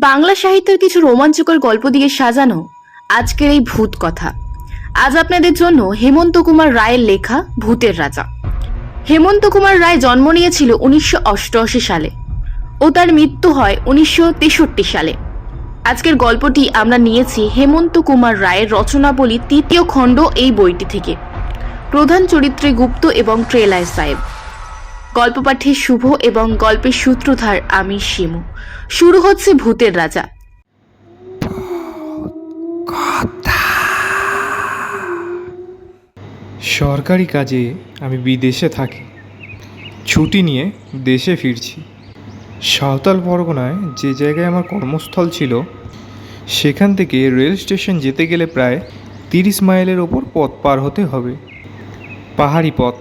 বাংলা সাহিত্যের কিছু রোমাঞ্চকর গল্প দিয়ে সাজানো আজকের এই ভূত কথা। আজ আপনাদের জন্য হেমন্ত কুমার রায়ের লেখা ভূতের রাজা। হেমন্ত কুমার রায় জন্ম নিয়েছিল 1988 সালে ও তার মৃত্যু হয় 1963 সালে। আজকের গল্পটি আমরা নিয়েছি হেমন্ত কুমার রায়ের রচনাবলী তৃতীয় খণ্ড এই বইটি থেকে। প্রধান চরিত্রে গুপ্ত এবং ট্রেলায় সাহেব। গল্প পাঠে শুভ এবং গল্পের সূত্রধার আমি শিমু। শুরু হচ্ছে ভূতের রাজা। সরকারি কাজে আমি বিদেশে থাকি, ছুটি নিয়ে দেশে ফিরছি। সাঁওতাল পরগনায় যে জায়গায় আমার কর্মস্থল ছিল সেখান থেকে রেল স্টেশন যেতে গেলে প্রায় 30 মাইলের ওপর পথ পার হতে হবে। পাহাড়ি পথ,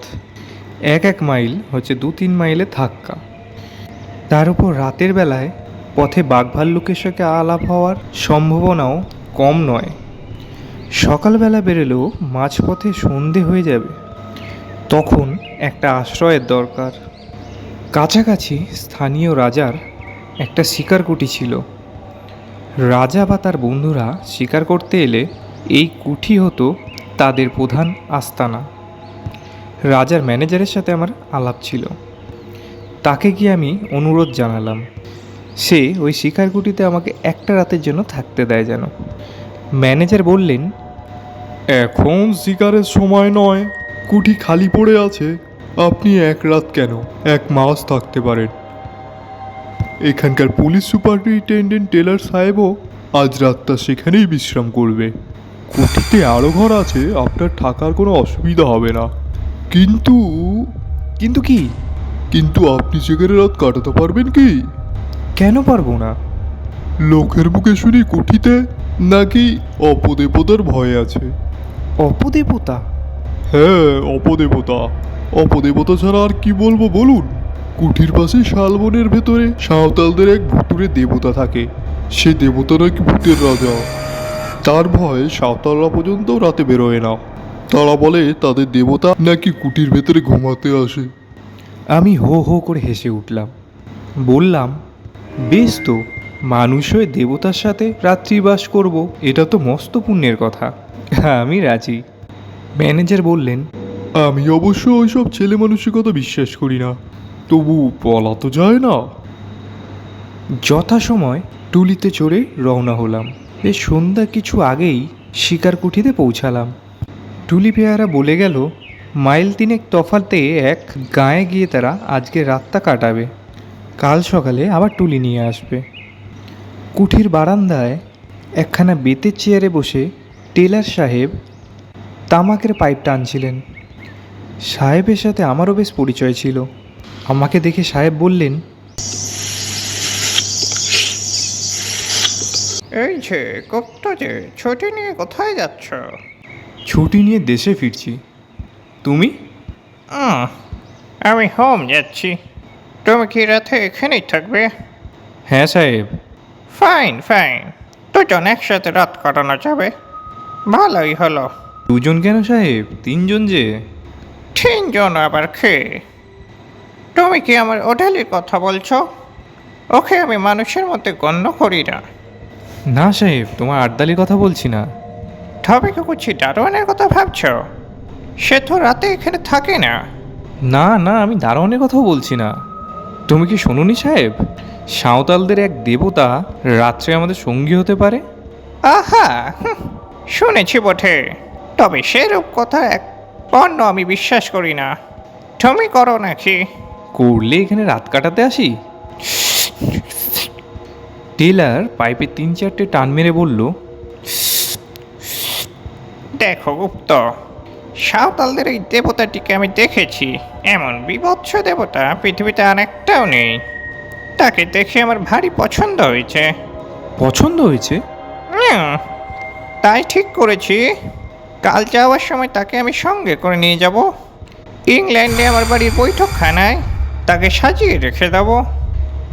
এক মাইল হচ্ছে 2-3 মাইলে ধাক্কা। তার উপর রাতের বেলায় পথে বাঘ ভাল্লুকের সাথে আলাপ হওয়ার সম্ভাবনাও কম নয়। সকালবেলা বেরোলেও মাঝপথে সন্ধে হয়ে যাবে, তখন একটা আশ্রয়ের দরকার। কাছাকাছি স্থানীয় রাজার একটা শিকার কুঠি ছিল। রাজা বা তার বন্ধুরা শিকার করতে এলে এই কুঠি হতো তাদের প্রধান আস্তানা। রাজার ম্যানেজারের সাথে আমার আলাপ ছিল, তাকে গিয়ে আমি অনুরোধ জানালাম সে ওই শিকার কুঠিতে আমাকে একটা রাতের জন্য থাকতে দেয় যেন। ম্যানেজার বললেন, এখন শিকারের সময় নয়, কুঠি খালি পড়ে আছে। আপনি এক রাত কেন, 1 মাস থাকতে পারেন। এখানকার পুলিশ সুপারিনটেন্ডেন্ট টেলার সাহেবও আজ রাতটা সেখানেই বিশ্রাম করবে। কুঠিতে আরও ঘর আছে, আপনার থাকার কোনো অসুবিধা হবে না। কিন্তু কিন্তু কি? কিন্তু আপনি সেখানে রাত কাটাতে পারবেন কি? কেন পারবো না? লোকের মুখে শুনি কুঠিতে নাকি অপদেবতার ভয় আছে। অপদেবতা? হ্যাঁ, অপদেবতা। অপদেবতা ছাড়া আর কি বলবো বলুন। কুঠির পাশে শালবনের ভেতরে সাঁওতালদের এক ভুতুরে দেবতা থাকে। সে দেবতা নাকি ভূতের রাজা। তার ভয়ে সাঁওতালরা পর্যন্ত রাতে বেরোয় না। তারা বলে তাদের দেবতা নাকি কুঠির ভেতরে ঘুমাতে আসে। আমি হো হো করে হেসে উঠলাম। বললাম, বেশ তো, মানুষ হয়ে দেবতার সাথে রাত্রিবাস করব, এটা তো মস্ত পুণ্যের কথা। আমি রাজি। ম্যানেজার বললেন, আমি অবশ্য ওইসব ছেলে মানুষের কথা বিশ্বাস করি না, তবু বলা তো যায় না। যথাসময় টুলিতে চড়ে রওনা হলাম। বেশ সন্ধ্যা কিছু আগেই শিকার কুঠিতে পৌঁছালাম। টুলি পেয়ারা বলে গেল মাইল 3 তফাতে এক গাঁয়ে গিয়ে তারা আজকে রাতটা কাটাবে, কাল সকালে আবার টুলি নিয়ে আসবে। কুঠির বারান্দায় একখানা বেতের চেয়ারে বসে টেলার সাহেব তামাকের পাইপ টানছিলেন। সাহেবের সাথে আমারও বেশ পরিচয় ছিল। আমাকে দেখে সাহেব বললেন, এই যে গুপ্ত, যে ছুটি নিয়ে কোথায় যাচ্ছ? ছুটি নিয়ে দেশে ফিরছি। তুমি? আমি হোম যাচ্ছি। তুমি কি রাতে এখানেই থাকবে? হ্যাঁ সাহেব। ফাইন ফাইন, দুজন একসাথে রাত কাটানো যাবে, ভালোই হলো। 2 জন কেন সাহেব, 3 জন যে। 3 জন আবার কে? তুমি কি আমার ওঢালির কথা বলছো? ওকে আমি মানুষের মধ্যে গণ্য করি না। না সাহেব, তোমার আড্ডালির কথা বলছি না। তবে কি কুচি দারোয়ানের কথা ভাবছ? সে তো রাতে এখানে থাকে না। না না, আমি দারোয়ানের কথাও বলছি না। তুমি কি শোনোনি সাহেব, সাঁওতালদের এক দেবতা রাত্রে আমাদের সঙ্গী হতে পারে? আহা, শুনেছি বটে, তবে সেরূপ কথা এক পণ্য আমি বিশ্বাস করি না। তুমি করো নাকি? করলে এখানে রাত কাটাতে আসি? টেলার পাইপে 3-4টে টান মেরে বলল, দেখো গুপ্ত, সাঁওতালদের এই দেবতাটিকে আমি দেখেছি। এমন বিভৎস দেবতা পৃথিবীতে অনেকটাও নেই। তাকে দেখে আমার ভারী পছন্দ হয়েছে। পছন্দ হয়েছে? তাই ঠিক করেছি, কাল যাওয়ার সময় তাকে আমি সঙ্গে করে নিয়ে যাব। ইংল্যান্ডে আমার বাড়ির বৈঠকখানায় তাকে সাজিয়ে রেখে দেব।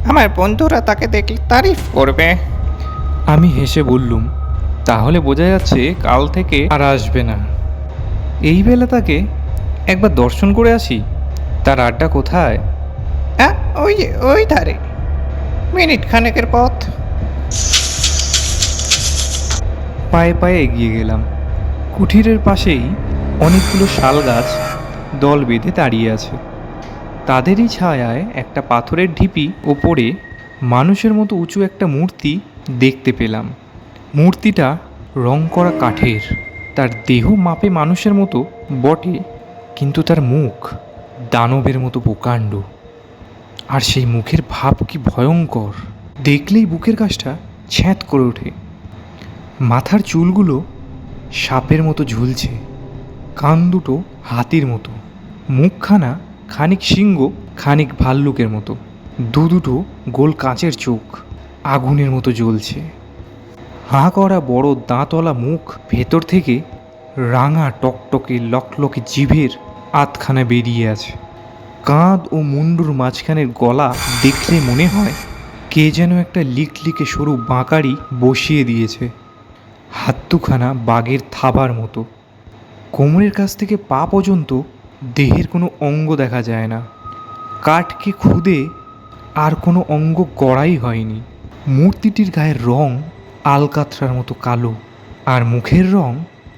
আমার বন্ধুরা তাকে দেখলে তারিফ করবে। আমি হেসে বললুম, তাহলে বোঝা যাচ্ছে কাল থেকে আর আসবে না। এই বেলা তাকে একবার দর্শন করে আসি। তার আড্ডা কোথায়? ওই যে ওই ধারে, মিনিট খানেকের পথ। পায়ে পায়ে এগিয়ে গেলাম। কুঠিরের পাশেই অনেকগুলো শাল গাছ দল বেঁধে দাঁড়িয়ে আছে। তাদেরই ছায়ায় একটা পাথরের ঢিপি ওপরে মানুষের মতো উঁচু একটা মূর্তি দেখতে পেলাম। মূর্তিটা রং করা কাঠের, তার দেহ মাপে মানুষের মতো বটে, কিন্তু তার মুখ দানবের মতো প্রকাণ্ড। আর সেই মুখের ভাব কি ভয়ঙ্কর, দেখলেই বুকের কাছটা ছ্যাঁত করে ওঠে। মাথার চুলগুলো সাপের মতো ঝুলছে, কান দুটো হাতির মতো, মুখখানা খানিক সিংহ খানিক ভাল্লুকের মতো, দুটো গোল কাঁচের চোখ আগুনের মতো জ্বলছে। হাঁ করা বড় দাঁতওয়ালা মুখ, ভেতর থেকে রাঙা টকটকে লকলকে জিভের আধখানা বেরিয়ে আছে। কাঁধ ও মুন্ডুর মাঝখানের গলা দেখলে মনে হয় কে যেন একটা লিকলিকে সরু বাঁকারি বসিয়ে দিয়েছে। হাত দুখানা বাঘের থাবার মতো। কোমরের কাছ থেকে পা পর্যন্ত দেহের কোনো অঙ্গ দেখা যায় না। কাঠকে খুদে আর কোনো অঙ্গ গড়াই হয়নি। মূর্তিটির গায়ের রং আলকাতরার মতো কালো, আর মুখের রং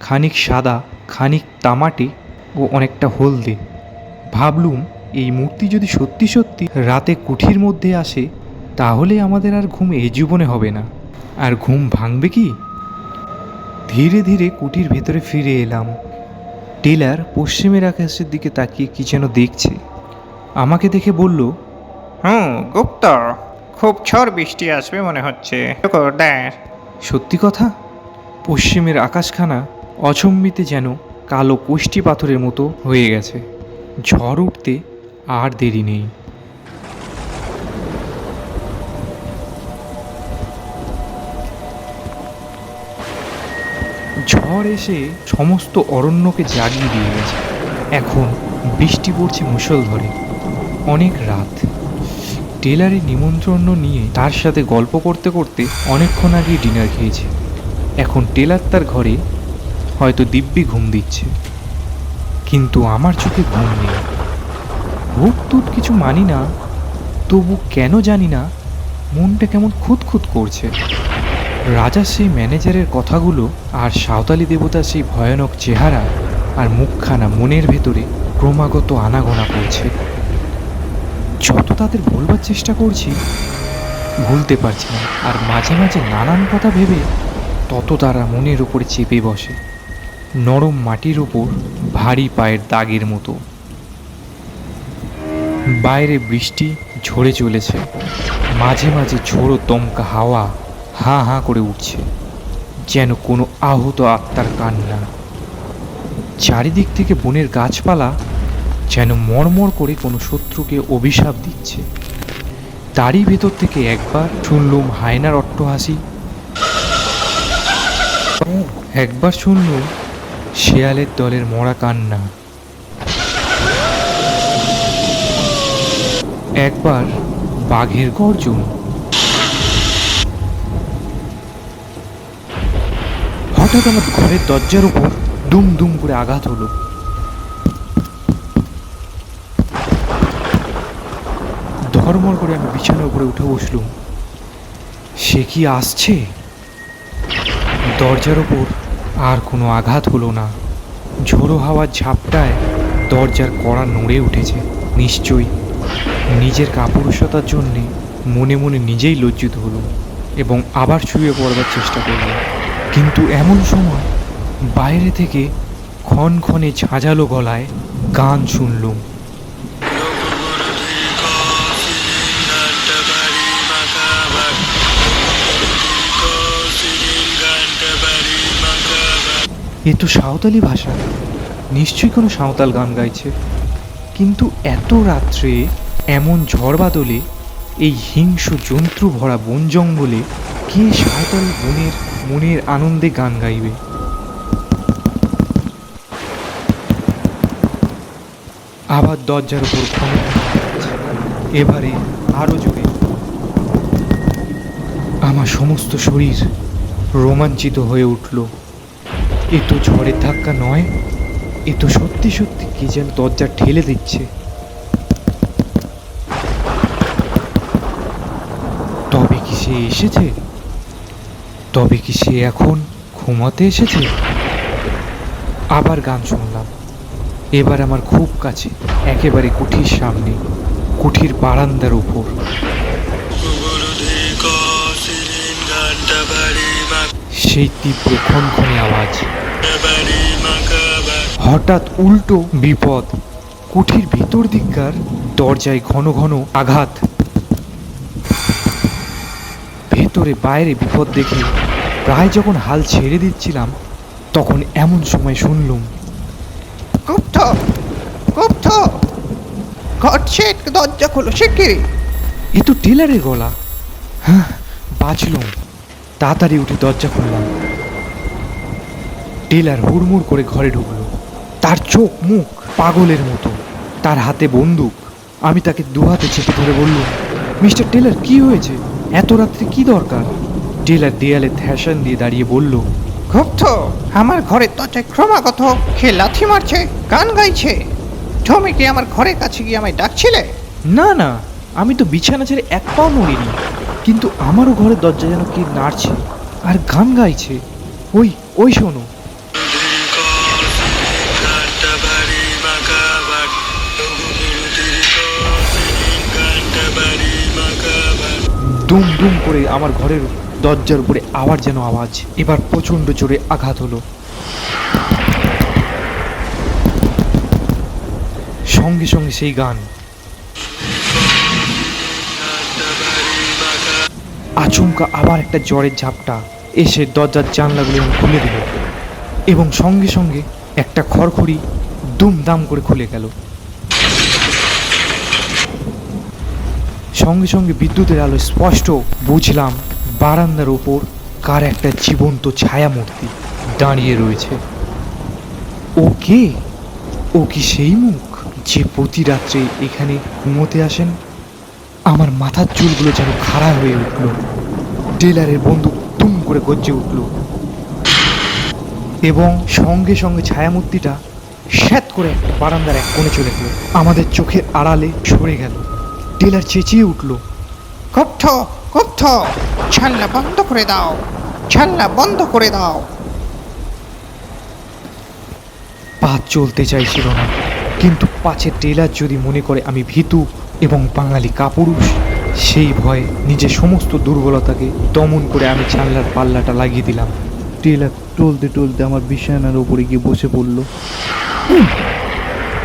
খানিক সাদা, খানিক তামাটে ও অনেকটা হলদে। ভাবলুম এই মূর্তি যদি সত্যি সত্যি রাতে কুঠির মধ্যে আসে, তাহলে আমাদের আর ঘুম এ জীবনে হবে না। আর ঘুম ভাঙবে কি? ধীরে ধীরে কুঠির ভেতরে ফিরে এলাম। টেলার পশ্চিমের আকাশের দিকে তাকিয়ে কি যেন দেখছে। আমাকে দেখে বলল, গুপ্ত, খুব ঝড় বৃষ্টি আসবে মনে হচ্ছে। দেখ। সত্যি কথা। পশ্চিমের আকাশখানা অচম্বিতে যেন কালো কোষ্ঠী পাথরের মতো হয়ে গেছে। ঝড় উঠতে আর দেরি নেই। ঝড় এসে সমস্ত অরণ্যকে জাগিয়ে দিয়ে গেছে। এখন বৃষ্টি পড়ছে মুষলধারে। অনেক রাত। টেলারের নিমন্ত্রণ নিয়ে তার সাথে গল্প করতে করতে অনেকক্ষণ আগেই ডিনার খেয়েছে। এখন টেলার তার ঘরে হয়তো দিব্যি ঘুম দিচ্ছে, কিন্তু আমার চোখে ঘুম নেই। ভূত টুট কিছু মানি না, তবু কেন জানি না মনটা কেমন খুঁতখুত করছে। রাজা সেই ম্যানেজারের কথাগুলো আর সাঁওতালি দেবতার সেই ভয়ানক চেহারা আর মুখখানা মনের ভেতরে ক্রমাগত আনাগোনা করছে। যত তাদের বলবার চেষ্টা করছি, ভুলতে পারছি না। আর মাঝে মাঝে নানান কথা ভেবে তত তারা মনের ওপরে চেপে বসে, নরম মাটির ওপর ভারী পায়ের দাগের মতো। বাইরে বৃষ্টি ঝরে চলেছে। মাঝে মাঝে ঝোড়ো দমকা হাওয়া হাঁ হাঁ করে উঠছে, যেন কোনো আহত আত্মার কান্না। চারিদিক থেকে বনের গাছপালা যেন মরমর করে কোনো শত্রুকে অভিশাপ দিচ্ছে। তারই ভেতর থেকে একবার শুনলুম হায়নার অট্টহাসি, একবার শুনলুম শেয়ালের দলের মরা কান্না, একবার বাঘের গর্জন। হঠাৎ আমার ঘরের দরজার উপর দুম দুম করে আঘাত হলো। ধর্মর করে আমি বিছানার উপরে উঠে বসলুম। সে কি আসছে? দরজার ওপর আর কোনো আঘাত হলো না। ঝোড়ো হাওয়ার ঝাপটায় দরজার কড়া নড়ে উঠেছে। নিশ্চয়ই নিজের কাপুরুষতার জন্যে মনে মনে নিজেই লজ্জিত হলো এবং আবার শুয়ে পড়বার চেষ্টা করলাম। কিন্তু এমন সময় বাইরে থেকে ক্ষণক্ষণে ঝাঁঝালো গলায় গান শুনলুম। এ তো সাঁওতালি ভাষা, নিশ্চয়ই কোনো সাঁওতাল গান গাইছে। কিন্তু এত রাত্রে এমন ঝড় বাদলে এই হিংস্র জন্তু ভরা বন জঙ্গলে কে সাঁওতাল বনের মনের আনন্দে গান গাইবে? আবার দরজার উপর এবারে আরো জোরে। আমার সমস্ত শরীর রোমাঞ্চিত হয়ে উঠল। এ তো ঝড়ের ধাক্কা নয়, এ তো সত্যি সত্যি কি যেন দরজা ঠেলে দিচ্ছে। তবে কি সে এসেছে? তবে কি সে এখন ঘুমাতে এসেছে? আবার গান শুনলাম। এবার আমার খুব কাছে, একেবারে কুঠির সামনে, কুঠির বারান্দার উপর। সেই তীব্র খনখনে আওয়াজ। হঠাৎ উল্টো বিপদ। কুঠির ভিতর দিককার দরজায় ঘন ঘন আঘাত। ভেতরে বাইরে বিপদ দেখে প্রায় যখন হাল ছেড়ে দিচ্ছিলাম, তখন এমন সময় শুনলুম, গুপ্ত, গুপ্ত, ঘটছে, দরজা খোলো শিগগিরি। এ তো টেলারের গলা। হ্যাঁ, বাঁচলুম। তাড়াতাড়ি উঠে দরজা খুললাম। টেলার হুড়মুড় করে ঘরে ঢুকলো। তার চোখ মুখ পাগলের মতো, তার হাতে বন্দুক। আমি তাকে দুহাতে চেপে ধরে বললুম, মিস্টার টেলার, কি হয়েছে? এত রাত্রে কি দরকার? টেলার দেয়ালে ধ্যাসান দিয়ে দাঁড়িয়ে বলল, গুপ্ত, আমার ঘরের দরজায় ক্রমাগত কে লাথি মারছে, গান গাইছে। তুমি কি আমার ঘরের কাছে গিয়ে আমায় ডাকছিলে? না না, আমি তো বিছানা ছেড়ে এক পাও নড়িনি, কিন্তু আমারও ঘরের দরজা যেন কি নাড়ছে আর গান গাইছে। ওই ওই শোনো। দুম দুম করে আমার ঘরের দরজার উপরে আবার যেন আওয়াজ। এবার প্রচণ্ড জোরে আঘাত হলো। সঙ্গে সঙ্গে সেই গান। আচমকা আবার একটা জ্বরের ঝাপটা এসে দরজার জানলাগুলো খুলে দিল, এবং সঙ্গে সঙ্গে একটা খড়খড়ি দুমদাম করে খুলে গেল। সঙ্গে সঙ্গে বিদ্যুতের আলো স্পষ্ট বুঝলাম বারান্দার ওপর কার একটা জীবন্ত ছায়া মূর্তি দাঁড়িয়ে রয়েছে। ও কে? ও কি সেই মুখ যে প্রতি রাত্রে এখানে ঘুমোতে আসেন? আমার মাথার চুলগুলো যেন খাড়া হয়ে উঠল। টেলারের বন্দুক তুম করে গর্জে উঠল, এবং সঙ্গে সঙ্গে ছায়ামূর্তিটা স্যাৎ করে একটা বারান্দার এক কোণে চলে গেল, আমাদের চোখের আড়ালে সরে গেল। টেলার চেঁচিয়ে উঠল, গুপ্ত, গুপ্ত, জানলা বন্ধ করে দাও, জানলা বন্ধ করে দাও। পা চলতে চাইছিল না, কিন্তু পাছে টেলার যদি মনে করে আমি ভীতু এবং বাঙালি কাপুরুষ, সেই ভয়ে নিজের সমস্ত দুর্বলতাকে দমন করে আমি জানলার পাল্লাটা লাগিয়ে দিলাম। টেলার টলতে টলতে আমার বিছানার উপরে গিয়ে বসে পড়ল।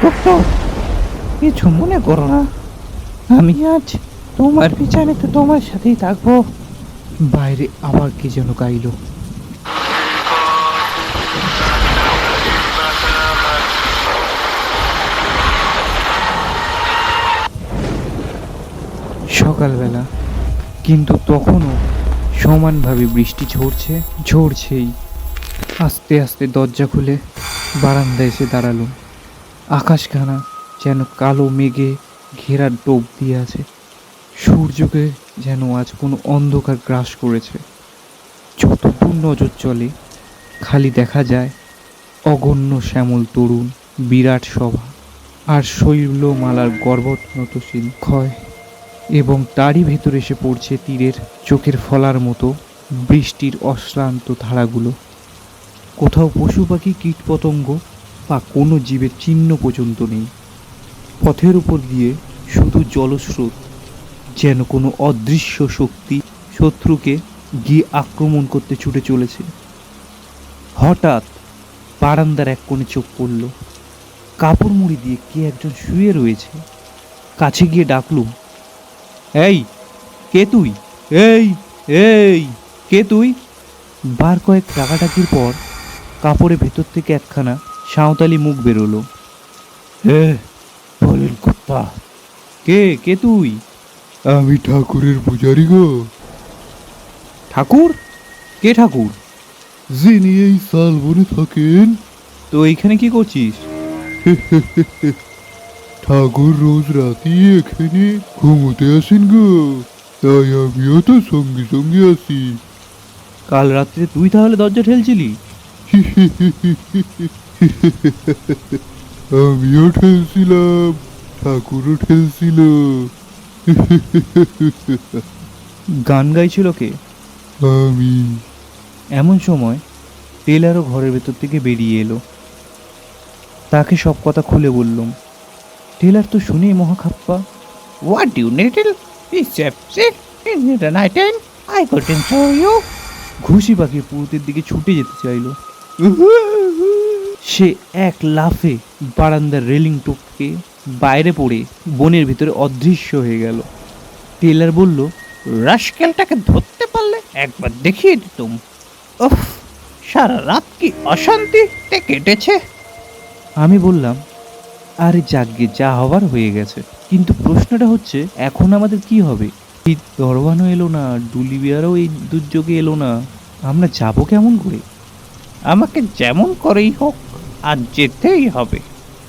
গুপ্ত, কিছু মনে করো না, আমি আজ তোমার বিছানাতে তোমার সাথেই থাকবো। বাইরে আবার কে যেন গাইল। সকালবেলা, কিন্তু তখনও সমানভাবে বৃষ্টি ঝরছেই। আস্তে আস্তে দরজা খুলে বারান্দায় এসে দাঁড়ালুম। আকাশখানা যেন কালো মেঘে ঘেরা ডোব দিয়ে আছে। সূর্যকে যেন আজ কোনো অন্ধকার গ্রাস করেছে। যতদূর নজর চলে, খালি দেখা যায় অগণ্য শ্যামল তরুণ, বিরাট সভা, আর শৈলমালার গর্ভনতশীল ক্ষয়, এবং তারই ভেতরে এসে পড়ছে তীরের চোখের ফলার মতো বৃষ্টির অশ্রান্ত ধারাগুলো। কোথাও পশু পাখি কীটপতঙ্গ বা কোনো জীবের চিহ্ন পর্যন্ত নেই। পথের উপর দিয়ে শুধু জলস্রোত, যেন কোনো অদৃশ্য শক্তি শত্রুকে গিয়ে আক্রমণ করতে ছুটে চলেছে। হঠাৎ বারান্দার এক কোণে চোখ পড়ল। কাপড় মুড়ি দিয়ে কে একজন শুয়ে রয়েছে। কাছে গিয়ে ডাকলুম, এই কে তুই? এই এই কে তুই? বার কয়েক ডাকাডাকির পর কাপড়ের ভেতর থেকে একখানা সাঁওতালি মুখ বেরোলো। বলেন কুত্তা, কে তুই? আমি ঠাকুরের পূজারি গো। ঠাকুর? কে ঠাকুর? যিনি এই শালবনে থাকেন। তো এইখানে কি করছিস? ঠাকুর রোজ রাতে এখানে ঘুমোতে আসেন গো, তাই আমিও তো সঙ্গে সঙ্গে আসি। কাল রাত্রে তুই তাহলে দরজা ঠেলছিলি? আমিও ঠেলছিলাম, ঠাকুরও ঠেলছিল। গান গাইছিল কে? আমি এমন সময় টেলারও ঘরের ভেতর থেকে বেরিয়ে এলো। তাকে সব কথা খুলে বললাম। টেলার তো শুনেই মহাখাপ্পা। What you needle in the night time I couldn't show you. ঘুষি পাকিয়ে পুরুতের দিকে ছুটে যেতে চাইল। সে এক লাফে বারান্দার রেলিং টপকে বাইরে পড়ে বনের ভিতরে অদৃশ্য হয়ে গেল। টেলার বলল, রাস্কেলটাকে ধরতে পারলে একবার দেখিয়ে দিতুম। উফ, সারা রাত কি অশান্তিতে কেটেছে। আমি বললাম, আরে যাগ্গে, যা হওয়ার হয়ে গেছে, কিন্তু প্রশ্নটা হচ্ছে এখন আমাদের কি হবে? এই দরবানও এলো না, ডুলি বিয়ারও এই দুর্যোগে এলো না, আমরা যাবো কেমন করে? আমাকে যেমন করেই হোক আজ যেতেই হবে।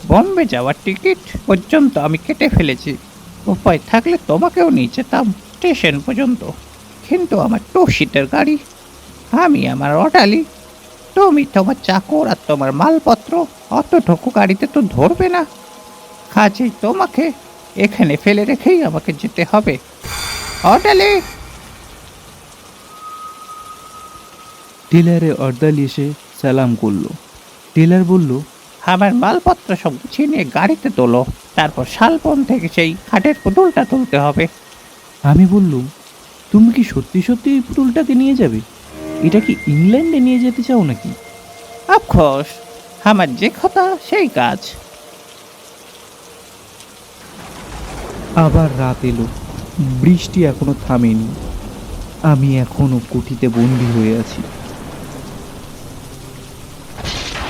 বম্বে যাওয়ার টিকিট পর্যন্ত আমি কেটে ফেলেছি। উপায় থাকলে তোমাকেও নিয়ে যেতাম স্টেশন পর্যন্ত, কিন্তু আমার 2 সিটের গাড়ি, আমি আমার অর্ডালি, তুমি তোমার চাকর আর তোমার মালপত্র, অতটুকু গাড়িতে তো ধরবে না। কাজেই তোমাকে এখানে ফেলে রেখেই আমাকে যেতে হবে। অর্ডালি। টেলারে অর্দালি এসে সালাম করলো। টেলার বলল, আমার মালপত্র সব গুছিয়ে নিয়ে গাড়িতে তোলো, তারপর শালবন থেকে সেই খাটের পুতুলটা তুলতে হবে। আমি বললুম, তুমি কি সত্যি সত্যি এই পুতুলটাকে নিয়ে যাবে? এটা কি ইংল্যান্ডে নিয়ে যেতে চাও নাকি? অফকোর্স, আমার যে কথা সেই কাজ। আবার রাত এলো, বৃষ্টি এখনো থামেনি। আমি এখনো কুঠিতে বন্দি হয়ে আছি।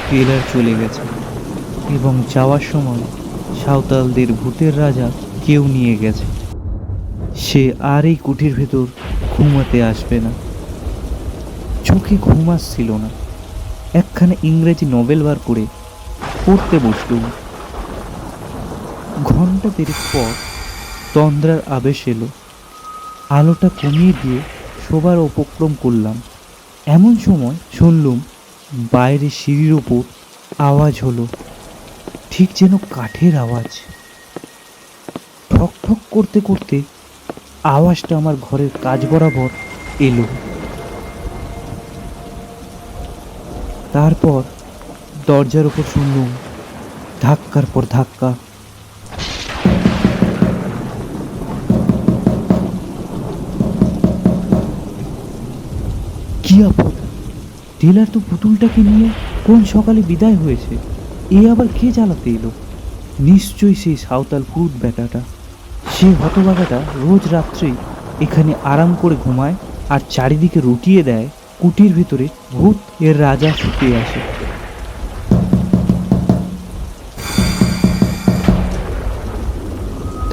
টেলার চলে গেছে এবং যাওয়ার সময় সাঁওতালদের ভূতের রাজা কেউ নিয়ে গেছে। সে আর এই কুঠির ভেতর ঘুমাতে আসবে না। চোখে ঘুম আসছিল না। একখানা ইংরেজি নোবেল বার করে পড়তে বসলুম। ঘন্টা 3 পর তন্দ্রার আবেশ এলো। আলোটা কমিয়ে দিয়ে শোবার উপক্রম করলাম। এমন সময় শুনলুম বাইরে সিঁড়ির ওপর আওয়াজ হলো, ঠিক যেন কাঠের আওয়াজ। ঠক ঠক করতে করতে আওয়াজটা আমার ঘরের কাজ বরাবর এলো। তারপর দরজার উপর শুনলুম ধাক্কার পর ধাক্কা। কি আপদ! টেলার তো পুতুলটাকে নিয়ে কোন সকালে বিদায় হয়েছে। এ আবার কে জ্বালাতে এলো? নিশ্চয়ই সেই সাঁওতাল ভূত বেটাটা। সে হতভাগাটা রোজ রাত্রেই এখানে আরাম করে ঘুমায় আর চারিদিকে রুটিয়ে দেয়। কুটির ভিতরে ভূত এর রাজা শুতে আসে।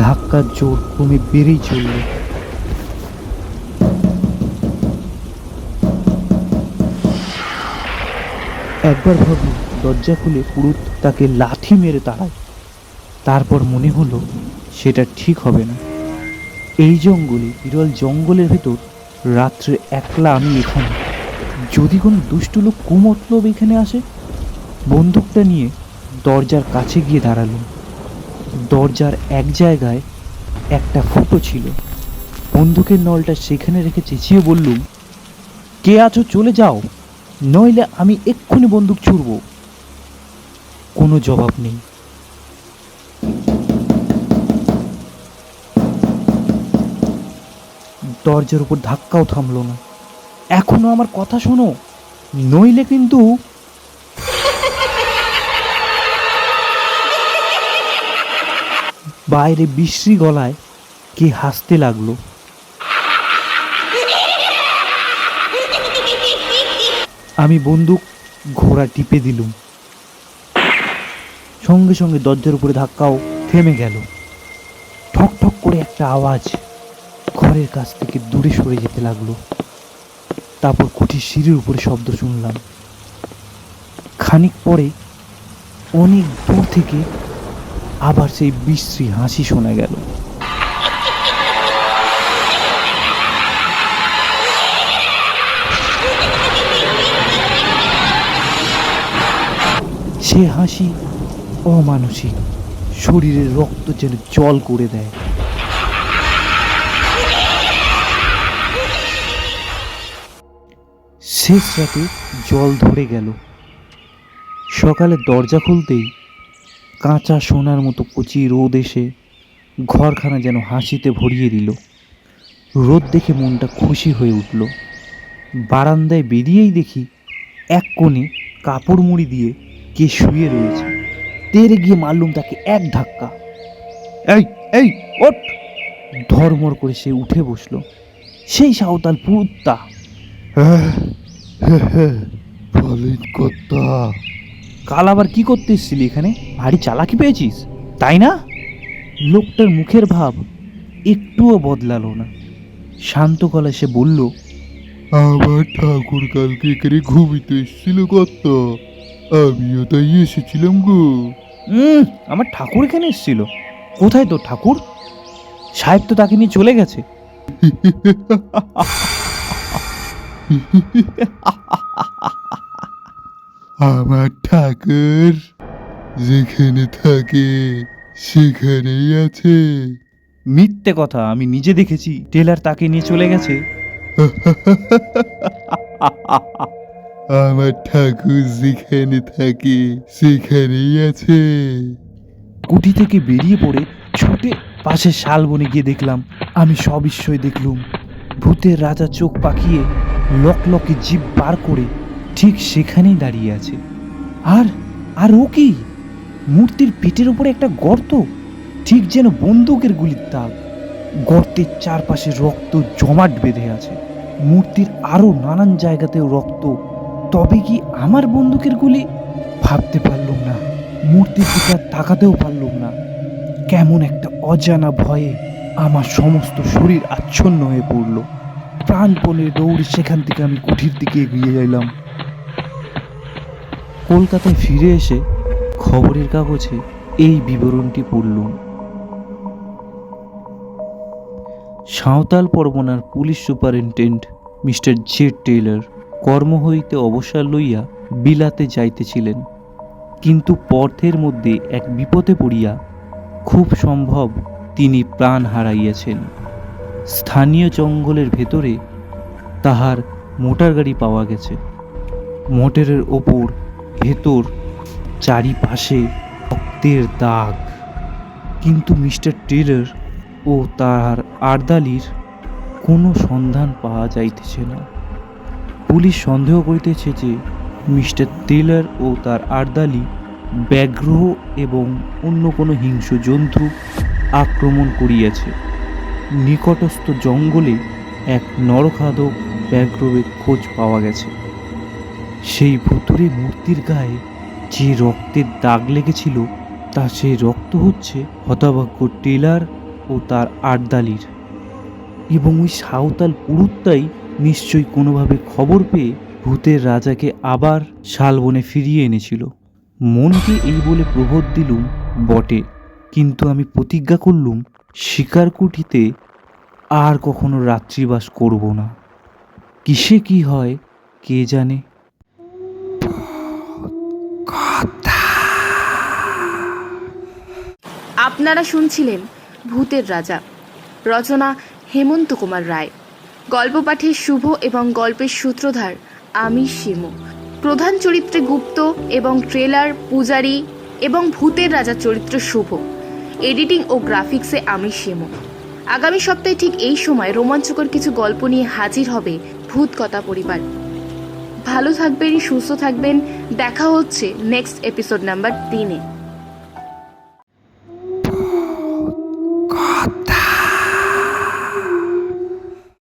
ধাক্কার জোর কমে বেড়েই চলল। একবার ভাবি দরজা খুলে পুরুত তাকে লাথি মেরে তাড়ায়। তারপর মনে হলো সেটা ঠিক হবে না। এই জঙ্গলে, বিরল জঙ্গলের ভেতর রাত্রে একলা আমি এখানে, যদি কোনো দুষ্ট লোক কুমতলব এখানে আসে। বন্দুকটা নিয়ে দরজার কাছে গিয়ে দাঁড়ালাম। দরজার এক জায়গায় একটা ফুটো ছিল। বন্দুকের নলটা সেখানে রেখে চেঁচিয়ে বললুম, কে আছো চলে যাও, নইলে আমি এক্ষুনি বন্দুক ছুড়ব। কোনো জবাব নেই। দরজার উপর ধাক্কাও থামলো না। এখনো আমার কথা শোনো, নইলে কিন্তু। বাইরে বিশ্রী গলায় কে হাসতে লাগলো। আমি বন্দুক ঘোড়া টিপে দিলুম। সঙ্গে সঙ্গে দরজার উপরে ধাক্কাও থেমে গেল। ঠক ঠক করে একটা আওয়াজ ঘরের কাছ থেকে দূরে সরে যেতে লাগলো। তারপর কুঠির সিঁড়ির উপরে শব্দ শুনলাম। খানিক পরে অনেক দূর থেকে আবার সেই বিশ্রী হাসি শোনা গেল। সে হাসি অমানসিক, শরীরের রক্ত যেন জল করে দেয়। শেষ রাতে জল ধরে গেল। সকালে দরজা খুলতেই কাঁচা সোনার মতো কচি রোদ এসে ঘরখানা যেন হাসিতে ভরিয়ে দিল। রোদ দেখে মনটা খুশি হয়ে উঠল। বারান্দায় বেরিয়েই দেখি এক কোণে কাপড় মুড়ি দিয়ে কে শুয়ে রয়েছে। তেড়ে গিয়ে মারলুম তাকে এক ধাক্কা। এই এই ওঠ! ধর্মর করে সে উঠে বসলো। সেই সাঁওতাল পুরুত্তা। বলেন কর্তা। কাল আবার কি করতে এসেছিলি এখানে? ভারী চালাকি পেয়েছিস, তাই না? লোকটার মুখের ভাব একটুও বদলালো না। শান্ত গলায় সে বলল, আমার ঠাকুর কালকে এখানে ঘুমিতে এসেছিল কর্তা, আমিও তাই এসেছিলাম গো। আমার ঠাকুর এখানে এসেছিল? কোথায় তোর ঠাকুর? সাহেব তো তাকে নিয়ে চলে গেছে। আমার ঠাকুর যেখানে থাকে সেখানেই আছে। মিথ্যে কথা, আমি নিজে দেখেছি। টেলার তাকে নিয়ে চলে গেছে। আমার ঠাকুর যেখানে থাকে সেখানেই আছে। কুঠি থেকে বেরিয়ে পড়ে ছুটে পাশে শালবনে গিয়ে দেখলাম আমি সবিস্ময় দেখলুম ভূতের রাজা চোখ পাকিয়ে লকলকে জিভ বার করে ঠিক সেখানেই দাঁড়িয়ে আছে। আর আর ও কি? মূর্তির পেটের উপরে একটা গর্ত, ঠিক যেন বন্দুকের গুলির দাগ। গর্তের চারপাশে রক্ত জমাট বেঁধে আছে। মূর্তির আরো নানান জায়গাতেও রক্ত। তবে কি আমার বন্দুকের গুলি? ভাবতে পারলুম না। মূর্তির দিকে আর তাকাতেও পারলুম না। কেমন একটা অজানা ভয়ে আমার সমস্ত শরীর আচ্ছন্ন হয়ে পড়ল। প্রাণপণে দৌড়ে সেখান থেকে আমি কুঠির দিকে এগিয়ে এলাম। কলকাতায় ফিরে এসে খবরের কাগজে এই বিবরণটি পড়লুম। সাঁওতাল পরগনার police superintendent mister J Taylor কর্ম হইতে অবসর লইয়া বিলাতে যাইতেছিলেন, কিন্তু পথের মধ্যে এক বিপদে পড়িয়া খুব সম্ভব তিনি প্রাণ হারাইয়াছেন। স্থানীয় জঙ্গলের ভেতরে তাহার মোটর গাড়ি পাওয়া গেছে। মোটরের ওপর ভেতর চারিপাশে রক্তের দাগ, কিন্তু মিস্টার টেইলর ও তাহার আর্দালির কোনো সন্ধান পাওয়া যাইতেছে না। পুলিশ সন্দেহ করিতেছে যে মিস্টার টেইলর ও তার আর্দালি ব্যাঘ্র এবং অন্য কোনো হিংস্র জন্তু আক্রমণ করিয়াছে। নিকটস্থ জঙ্গলে এক নরখাদক ব্যাঘ্রের খোঁজ পাওয়া গেছে। সেই ভুতুড়ে মূর্তির গায়ে যে রক্তের দাগ লেগেছিল তা সেই রক্ত হচ্ছে হতভাগ্য টেইলর ও তার আর্দালির। এবং ওই সাঁওতাল পুরুত্তাই নিশ্চয়ই কোনোভাবে খবর পেয়ে ভূতের রাজাকে আবার শালবনে ফিরিয়ে এনেছিল। মনকে এই বলে প্রবোধ দিলুম বটে, কিন্তু আমি প্রতিজ্ঞা করলুম শিকারকুঠিতে আর কখনো রাত্রিবাস করব না। কিসে কি হয় কে জানে। আপনারা শুনছিলেন ভূতের রাজা, রচনা হেমন্ত কুমার রায়, গল্প পাঠে শুভ এবং গল্পের সূত্রধার আমি শিমু। প্রধান চরিত্রে গুপ্ত এবং ট্রেলার পূজারী এবং ভূতের রাজা চরিত্র শুভ। এডিটিং ও গ্রাফিক্সে আমি শিমু। আগামী সপ্তাহে ঠিক এই সময় রোমাঞ্চকর কিছু গল্প নিয়ে হাজির হবে ভূত কথা পরিবার। ভালো থাকবেন, সুস্থ থাকবেন। দেখা হচ্ছে নেক্সট এপিসোড নাম্বার 3-এ।